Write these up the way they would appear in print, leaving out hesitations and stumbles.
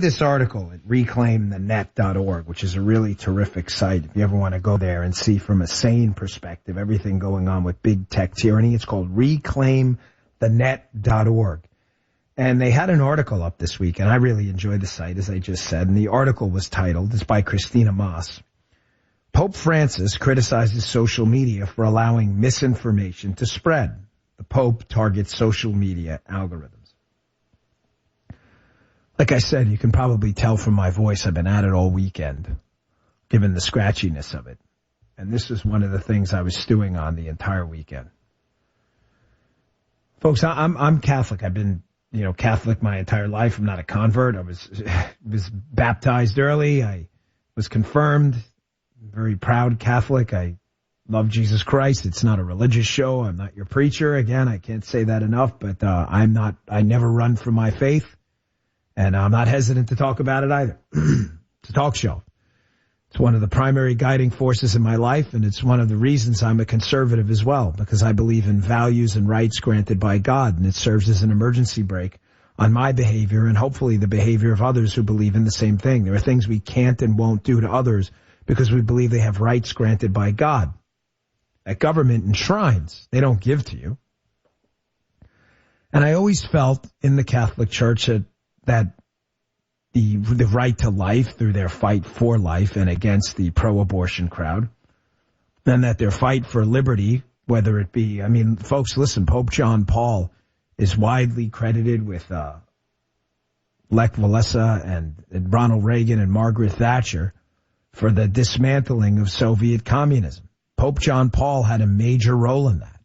This article at reclaimthenet.org, which is a really terrific site if you ever want to go there and see from a sane perspective everything going on with big tech tyranny. It's called reclaimthenet.org. And they had an article up this week, and I really enjoyed the site, as I just said, and the article was titled, it's by Christina Moss, Pope Francis criticizes social media for allowing misinformation to spread. The Pope targets social media algorithms. Like I said, you can probably tell from my voice I've been at it all weekend, given the scratchiness of it. And this is one of the things I was stewing on the entire weekend. Folks, I'm Catholic. I've been, Catholic my entire life. I'm not a convert. I was baptized early. I was confirmed. Very proud Catholic. I love Jesus Christ. It's not a religious show. I'm not your preacher. Again, I can't say that enough, but I never run from my faith. And I'm not hesitant to talk about it either. It's a talk show. It's one of the primary guiding forces in my life, and it's one of the reasons I'm a conservative as well, because I believe in values and rights granted by God, and it serves as an emergency brake on my behavior and hopefully the behavior of others who believe in the same thing. There are things we can't and won't do to others because we believe they have rights granted by God. That government enshrines. They don't give to you. And I always felt in the Catholic Church that the right to life through their fight for life and against the pro-abortion crowd, and that their fight for liberty, whether it be, folks, listen, Pope John Paul is widely credited with Lech Walesa and Ronald Reagan and Margaret Thatcher for the dismantling of Soviet communism. Pope John Paul had a major role in that,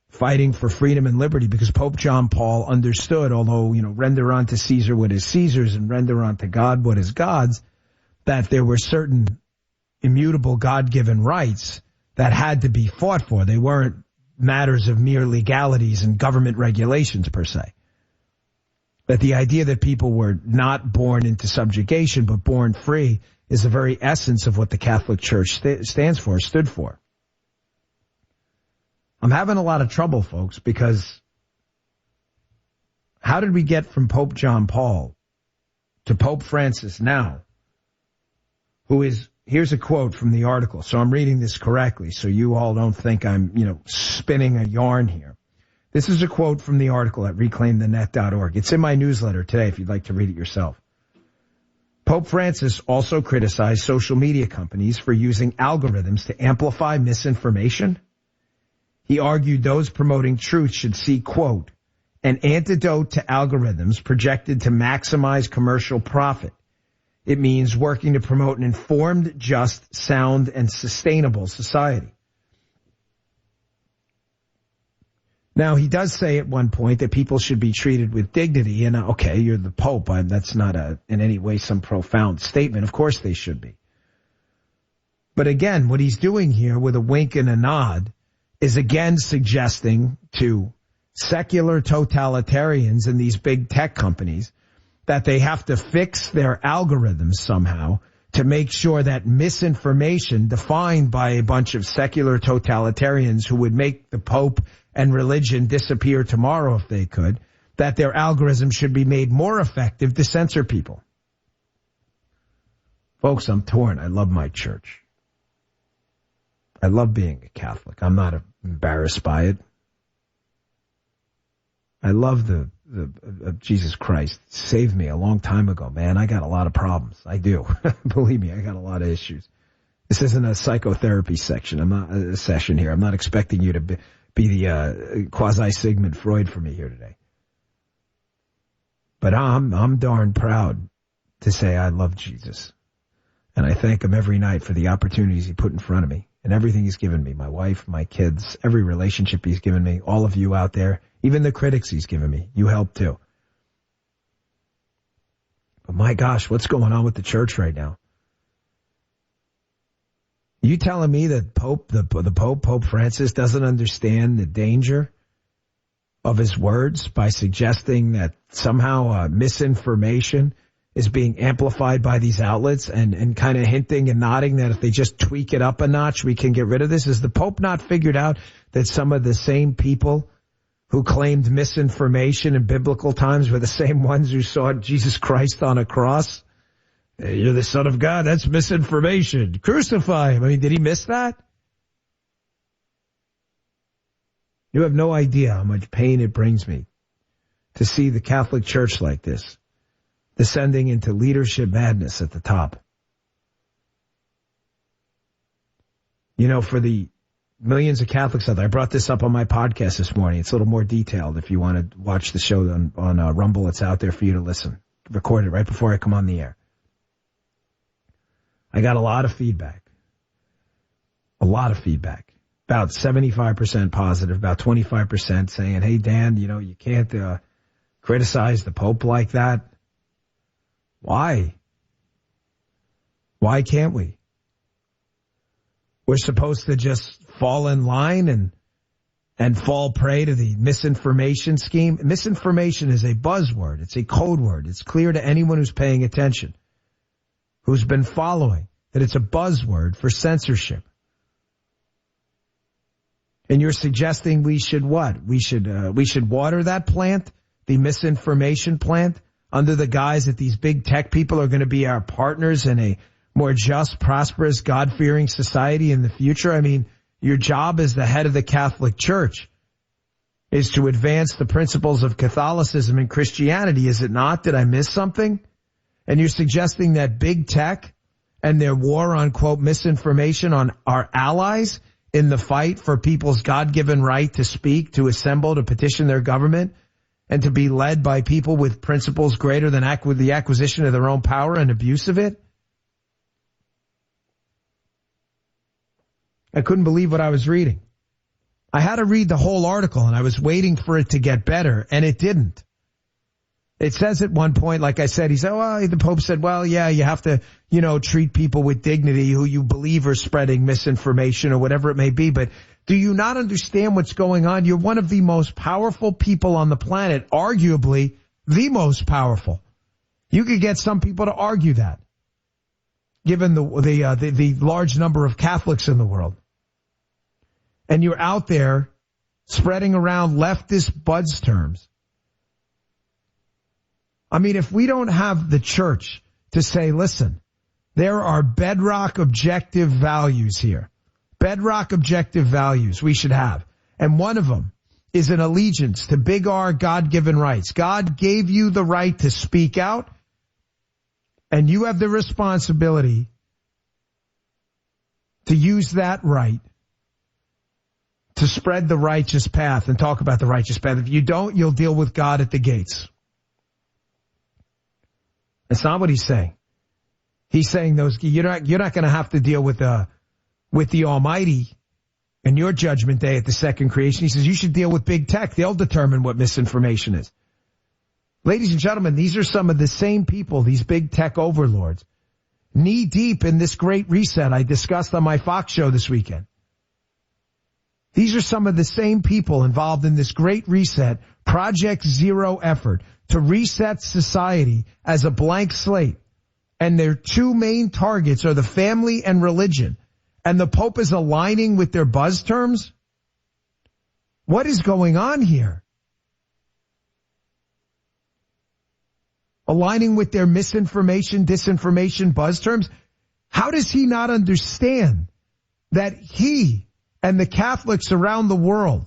fighting for freedom and liberty, because Pope John Paul understood, although, render unto Caesar what is Caesar's and render unto God what is God's, that there were certain immutable God-given rights that had to be fought for. They weren't matters of mere legalities and government regulations per se. That the idea that people were not born into subjugation but born free is the very essence of what the Catholic Church stood for. I'm having a lot of trouble, folks, because how did we get from Pope John Paul to Pope Francis now, who is, here's a quote from the article, so I'm reading this correctly, so you all don't think I'm, spinning a yarn here. This is a quote from the article at reclaimthenet.org. It's in my newsletter today if you'd like to read it yourself. Pope Francis also criticized social media companies for using algorithms to amplify misinformation. He argued those promoting truth should see, quote, an antidote to algorithms projected to maximize commercial profit. It means working to promote an informed, just, sound, and sustainable society. Now, he does say at one point that people should be treated with dignity, and okay, you're the Pope. That's not in any way some profound statement. Of course they should be. But again, what he's doing here with a wink and a nod is again suggesting to secular totalitarians and these big tech companies that they have to fix their algorithms somehow to make sure that misinformation defined by a bunch of secular totalitarians who would make the Pope and religion disappear tomorrow if they could, that their algorithm should be made more effective to censor people. Folks, I'm torn. I love my church. I love being a Catholic. I'm not embarrassed by it. I love the Jesus Christ saved me a long time ago, man. I got a lot of problems. I do. Believe me, I got a lot of issues. This isn't a psychotherapy section. I'm not a session here. I'm not expecting you to be the quasi-Sigmund Freud for me here today. But I'm darn proud to say I love Jesus. And I thank him every night for the opportunities he put in front of me and everything he's given me, my wife, my kids, every relationship he's given me, all of you out there, even the critics he's given me. You help too. But my gosh, what's going on with the church right now? You telling me that Pope Francis doesn't understand the danger of his words by suggesting that somehow misinformation is being amplified by these outlets and kind of hinting and nodding that if they just tweak it up a notch, we can get rid of this? Has the Pope not figured out that some of the same people who claimed misinformation in biblical times were the same ones who saw Jesus Christ on a cross. You're the Son of God. That's misinformation. Crucify him. I mean, did he miss that? You have no idea how much pain it brings me to see the Catholic Church like this, descending into leadership madness at the top. You know, for the millions of Catholics out there, I brought this up on my podcast this morning. It's a little more detailed. If you want to watch the show on Rumble, it's out there for you to listen. Record it right before I come on the air. I got a lot of feedback. About 75% positive, about 25% saying, hey, Dan, you know, you can't criticize the Pope like that. Why? Why can't we? We're supposed to just fall in line and fall prey to the misinformation scheme. Misinformation is a buzzword. It's a code word. It's clear to anyone who's paying attention, who's been following, that it's a buzzword for censorship. And you're suggesting we should what? We should water that plant, the misinformation plant, under the guise that these big tech people are going to be our partners in a more just, prosperous, God-fearing society in the future. I mean, your job as the head of the Catholic Church is to advance the principles of Catholicism and Christianity, is it not? Did I miss something? And you're suggesting that big tech and their war on, quote, misinformation on our allies in the fight for people's God-given right to speak, to assemble, to petition their government, and to be led by people with principles greater than the acquisition of their own power and abuse of it? I couldn't believe what I was reading. I had to read the whole article, and I was waiting for it to get better, and it didn't. It says at one point, like I said, the Pope said, well, yeah, you have to, treat people with dignity who you believe are spreading misinformation or whatever it may be. But do you not understand what's going on? You're one of the most powerful people on the planet, arguably the most powerful. You could get some people to argue that, given the large number of Catholics in the world. And you're out there spreading around leftist buzz terms. I mean, if we don't have the church to say, listen, there are bedrock objective values here. Bedrock objective values we should have. And one of them is an allegiance to big R God-given rights. God gave you the right to speak out, and you have the responsibility to use that right to spread the righteous path and talk about the righteous path. If you don't, you'll deal with God at the gates. That's not what he's saying. He's saying you're not going to have to deal with the Almighty and your judgment day at the second creation. He says you should deal with big tech. They'll determine what misinformation is. Ladies and gentlemen, these are some of the same people, these big tech overlords, knee deep in this great reset I discussed on my Fox show this weekend. These are some of the same people involved in this great reset, Project Zero effort to reset society as a blank slate. And their two main targets are the family and religion. And the Pope is aligning with their buzz terms? What is going on here? Aligning with their misinformation, disinformation buzz terms? How does he not understand that he and the Catholics around the world,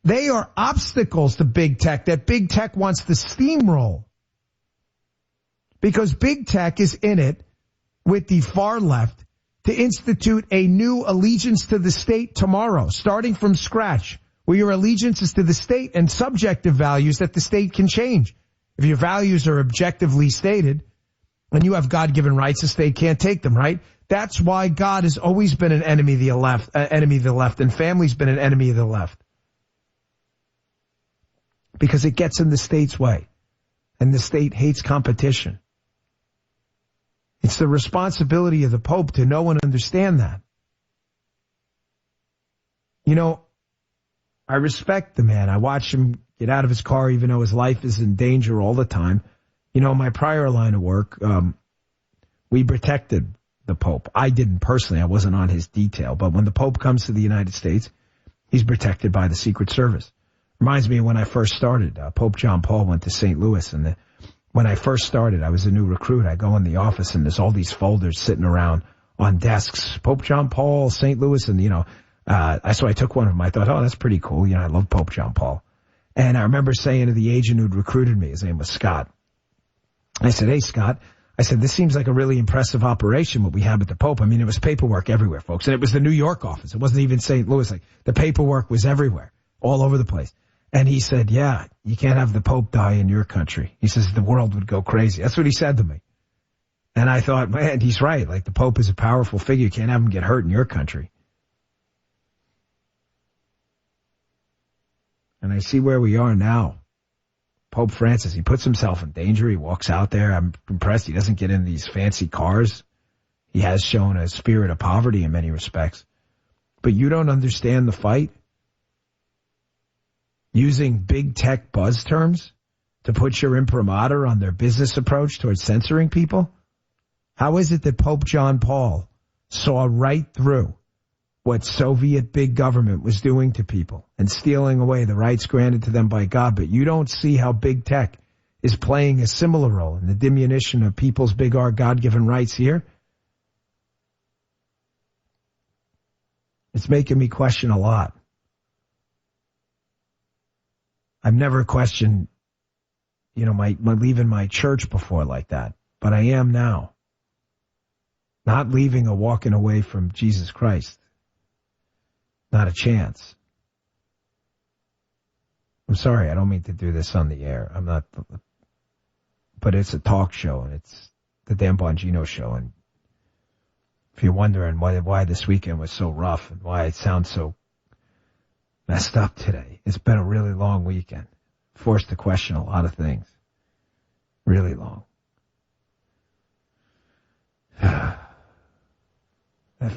they are obstacles to big tech, that big tech wants to steamroll? Because big tech is in it with the far left to institute a new allegiance to the state tomorrow, starting from scratch, where your allegiance is to the state and subjective values that the state can change. If your values are objectively stated and you have God-given rights, the state can't take them, right? That's why God has always been an enemy of the left, and family's been an enemy of the left. Because it gets in the state's way, and the state hates competition. It's the responsibility of the Pope to know and understand that. I respect the man. I watch him get out of his car even though his life is in danger all the time. My prior line of work, we protected the Pope. I didn't personally. I wasn't on his detail. But when the Pope comes to the United States, he's protected by the Secret Service. Reminds me of when I first started. Pope John Paul went to St. Louis, and when I first started, I was a new recruit. I go in the office, and there's all these folders sitting around on desks. Pope John Paul, St. Louis, and, so I took one of them. I thought, oh, that's pretty cool. I love Pope John Paul. And I remember saying to the agent who'd recruited me, his name was Scott, I said, hey, Scott, I said, this seems like a really impressive operation, what we have at the Pope. I mean, it was paperwork everywhere, folks. And it was the New York office. It wasn't even St. Louis. Like, the paperwork was everywhere, all over the place. And he said, yeah, you can't have the Pope die in your country. He says the world would go crazy. That's what he said to me. And I thought, man, he's right. Like, the Pope is a powerful figure. You can't have him get hurt in your country. And I see where we are now. Pope Francis, he puts himself in danger. He walks out there. I'm impressed. He doesn't get in these fancy cars. He has shown a spirit of poverty in many respects. But you don't understand the fight? Using big tech buzz terms to put your imprimatur on their business approach towards censoring people? How is it that Pope John Paul saw right through what Soviet big government was doing to people and stealing away the rights granted to them by God, but you don't see how big tech is playing a similar role in the diminution of people's big R God-given rights here? It's making me question a lot. I've never questioned, my leaving my church before like that, but I am now. Not leaving or walking away from Jesus Christ. Not a chance. I'm sorry, I don't mean to do this on the air. I'm not, but it's a talk show, and it's the Dan Bongino show, and if you're wondering why this weekend was so rough and why it sounds so messed up today, it's been a really long weekend. Forced to question a lot of things. Really long. That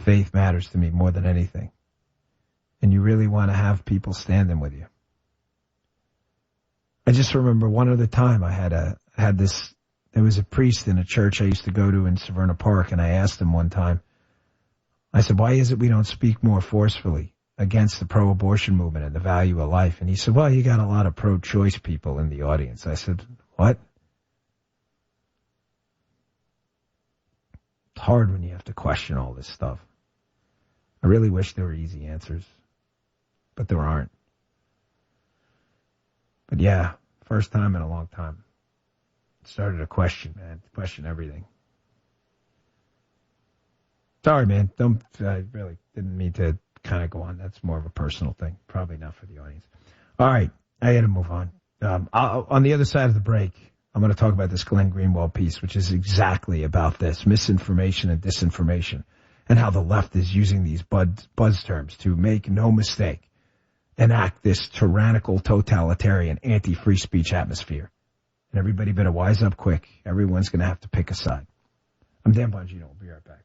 faith matters to me more than anything. And you really want to have people standing with you. I just remember one other time there was a priest in a church I used to go to in Severna Park, and I asked him one time, I said, why is it we don't speak more forcefully against the pro-abortion movement and the value of life? And he said, well, you got a lot of pro-choice people in the audience. I said, what? It's hard when you have to question all this stuff. I really wish there were easy answers, but there aren't. But yeah, first time in a long time. Started to question, man. Question everything. Sorry, man. I really didn't mean to kind of go on. That's more of a personal thing. Probably not for the audience. All right. I got to move on. On the other side of the break, I'm going to talk about this Glenn Greenwald piece, which is exactly about this misinformation and disinformation and how the left is using these buzz terms to make no mistake, enact this tyrannical, totalitarian, anti-free speech atmosphere. And everybody better wise up quick. Everyone's going to have to pick a side. I'm Dan Bongino. We'll be right back.